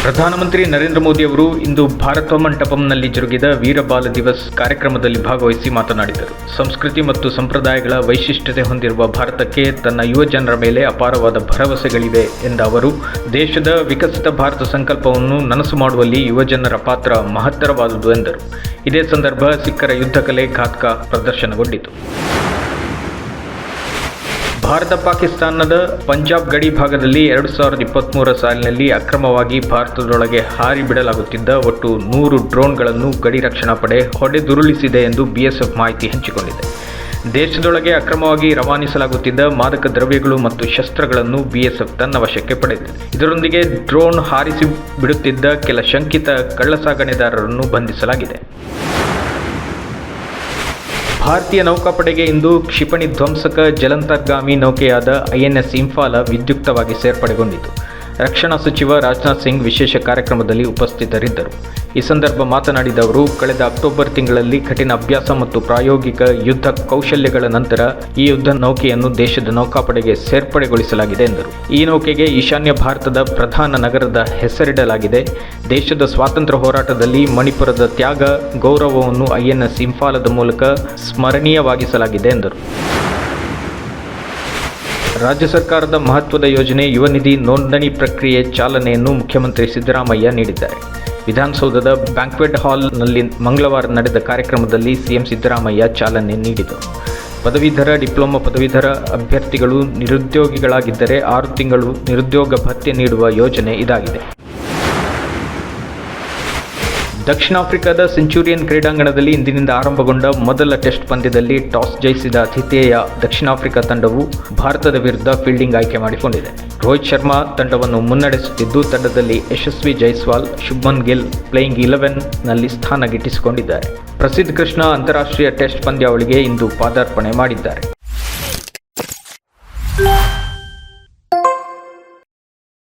ಪ್ರಧಾನಮಂತ್ರಿ ನರೇಂದ್ರ ಮೋದಿ ಅವರು ಇಂದು ಭಾರತ ಮಂಟಪಂನಲ್ಲಿ ಜರುಗಿದ ವೀರ ಬಾಲ ದಿವಸ್ ಕಾರ್ಯಕ್ರಮದಲ್ಲಿ ಭಾಗವಹಿಸಿ ಮಾತನಾಡಿದರು. ಸಂಸ್ಕೃತಿ ಮತ್ತು ಸಂಪ್ರದಾಯಗಳ ವೈಶಿಷ್ಟ್ಯತೆ ಹೊಂದಿರುವ ಭಾರತಕ್ಕೆ ತನ್ನ ಯುವ ಜನರ ಮೇಲೆ ಅಪಾರವಾದ ಭರವಸೆಗಳಿವೆ ಎಂದ ಅವರು, ದೇಶದ ವಿಕಸಿತ ಭಾರತ ಸಂಕಲ್ಪವನ್ನು ನನಸು ಮಾಡುವಲ್ಲಿ ಯುವ ಜನರ ಪಾತ್ರ ಮಹತ್ತರವಾದುದು ಎಂದರು. ಇದೇ ಸಂದರ್ಭ ಸಿಖ್ಖರ ಯುದ್ಧ ಕಲೆ ಘಾತ್ಕ ಪ್ರದರ್ಶನಗೊಂಡಿತು. ಭಾರತ-ಪಾಕಿಸ್ತಾನದ ಪಂಜಾಬ್ ಗಡಿ ಭಾಗದಲ್ಲಿ 2023 ಸಾಲಿನಲ್ಲಿ ಅಕ್ರಮವಾಗಿ ಭಾರತದೊಳಗೆ ಹಾರಿ ಬಿಡಲಾಗುತ್ತಿದ್ದ ಒಟ್ಟು 100 ಡ್ರೋನ್ಗಳನ್ನು ಗಡಿ ರಕ್ಷಣಾ ಪಡೆ ಹೊಡೆದುರುಳಿಸಿದೆ ಎಂದು ಬಿಎಸ್ಎಫ್ ಮಾಹಿತಿ ಹಂಚಿಕೊಂಡಿದೆ. ದೇಶದೊಳಗೆ ಅಕ್ರಮವಾಗಿ ರವಾನಿಸಲಾಗುತ್ತಿದ್ದ ಮಾದಕ ದ್ರವ್ಯಗಳು ಮತ್ತು ಶಸ್ತ್ರಗಳನ್ನು ಬಿಎಸ್ಎಫ್ ತನ್ನ ವಶಕ್ಕೆ ಪಡೆದಿದೆ. ಇದರೊಂದಿಗೆ ಡ್ರೋನ್ ಹಾರಿಸಿ ಬಿಡುತ್ತಿದ್ದ ಕೆಲ ಶಂಕಿತ ಕಳ್ಳಸಾಗಣೆದಾರರನ್ನು ಬಂಧಿಸಲಾಗಿದೆ. ಭಾರತೀಯ ನೌಕಾಪಡೆಗೆ ಇಂದು ಕ್ಷಿಪಣಿ ಧ್ವಂಸಕ ಜಲಾಂತರ್ಗಾಮಿ ನೌಕೆಯಾದ ಐಎನ್ಎಸ್ ಇಂಫಾಲ ವಿದ್ಯುಕ್ತವಾಗಿ ಸೇರ್ಪಡೆಗೊಂಡಿತು. ರಕ್ಷಣಾ ಸಚಿವ ರಾಜನಾಥ್ ಸಿಂಗ್ ವಿಶೇಷ ಕಾರ್ಯಕ್ರಮದಲ್ಲಿ ಉಪಸ್ಥಿತರಿದ್ದರು. ಈ ಸಂದರ್ಭ ಮಾತನಾಡಿದ ಅವರು, ಕಳೆದ ಅಕ್ಟೋಬರ್ ತಿಂಗಳಲ್ಲಿ ಕಠಿಣ ಅಭ್ಯಾಸ ಮತ್ತು ಪ್ರಾಯೋಗಿಕ ಯುದ್ಧ ಕೌಶಲ್ಯಗಳ ನಂತರ ಈ ಯುದ್ಧ ನೌಕೆಯನ್ನು ದೇಶದ ನೌಕಾಪಡೆಗೆ ಸೇರ್ಪಡೆಗೊಳಿಸಲಾಗಿದೆ ಎಂದರು. ಈ ನೌಕೆಗೆ ಈಶಾನ್ಯ ಭಾರತದ ಪ್ರಧಾನ ನಗರದ ಹೆಸರಿಡಲಾಗಿದೆ. ದೇಶದ ಸ್ವಾತಂತ್ರ್ಯ ಹೋರಾಟದಲ್ಲಿ ಮಣಿಪುರದ ತ್ಯಾಗ, ಗೌರವವನ್ನು ಐಎನ್ಎಸ್ ಇಂಫಾಲದ ಮೂಲಕ ಸ್ಮರಣೀಯವಾಗಿಸಲಾಗಿದೆ ಎಂದರು. ರಾಜ್ಯ ಸರ್ಕಾರದ ಮಹತ್ವದ ಯೋಜನೆ ಯುವ ನಿಧಿ ನೋಂದಣಿ ಪ್ರಕ್ರಿಯೆ ಚಾಲನೆಯನ್ನು ಮುಖ್ಯಮಂತ್ರಿ ಸಿದ್ದರಾಮಯ್ಯ ನೀಡಿದ್ದಾರೆ. ವಿಧಾನಸೌಧದ ಬ್ಯಾಂಕ್ವೆಟ್ ಹಾಲ್ನಲ್ಲಿ ಮಂಗಳವಾರ ನಡೆದ ಕಾರ್ಯಕ್ರಮದಲ್ಲಿ ಸಿಎಂ ಸಿದ್ದರಾಮಯ್ಯ ಚಾಲನೆ ನೀಡಿದರು. ಪದವೀಧರ, ಡಿಪ್ಲೊಮಾ ಪದವೀಧರ ಅಭ್ಯರ್ಥಿಗಳು ನಿರುದ್ಯೋಗಿಗಳಾಗಿದ್ದರೆ 6 ತಿಂಗಳು ನಿರುದ್ಯೋಗ ಭತ್ಯೆ ನೀಡುವ ಯೋಜನೆ ಇದಾಗಿದೆ. ದಕ್ಷಿಣ ಆಫ್ರಿಕಾದ ಸೆಂಚುರಿಯನ್ ಕ್ರೀಡಾಂಗಣದಲ್ಲಿ ಇಂದಿನಿಂದ ಆರಂಭಗೊಂಡ ಮೊದಲ ಟೆಸ್ಟ್ ಪಂದ್ಯದಲ್ಲಿ ಟಾಸ್ ಜಯಿಸಿದ ಆತಿಥೇಯ ದಕ್ಷಿಣ ಆಫ್ರಿಕಾ ತಂಡವು ಭಾರತದ ವಿರುದ್ಧ ಫೀಲ್ಡಿಂಗ್ ಆಯ್ಕೆ ಮಾಡಿಕೊಂಡಿದೆ. ರೋಹಿತ್ ಶರ್ಮಾ ತಂಡವನ್ನು ಮುನ್ನಡೆಸುತ್ತಿದ್ದು, ತಂಡದಲ್ಲಿ ಯಶಸ್ವಿ ಜೈಸ್ವಾಲ್, ಶುಭ್ಮನ್ ಗಿಲ್ ಪ್ಲೇಯಿಂಗ್ 11ನಲ್ಲಿ ಸ್ಥಾನ ಗಿಟ್ಟಿಸಿಕೊಂಡಿದ್ದಾರೆ. ಪ್ರಸಿದ್ಧ ಕೃಷ್ಣ ಅಂತಾರಾಷ್ಟ್ರೀಯ ಟೆಸ್ಟ್ ಪಂದ್ಯಾವಳಿಗೆ ಇಂದು ಪಾದಾರ್ಪಣೆ ಮಾಡಿದ್ದಾರೆ.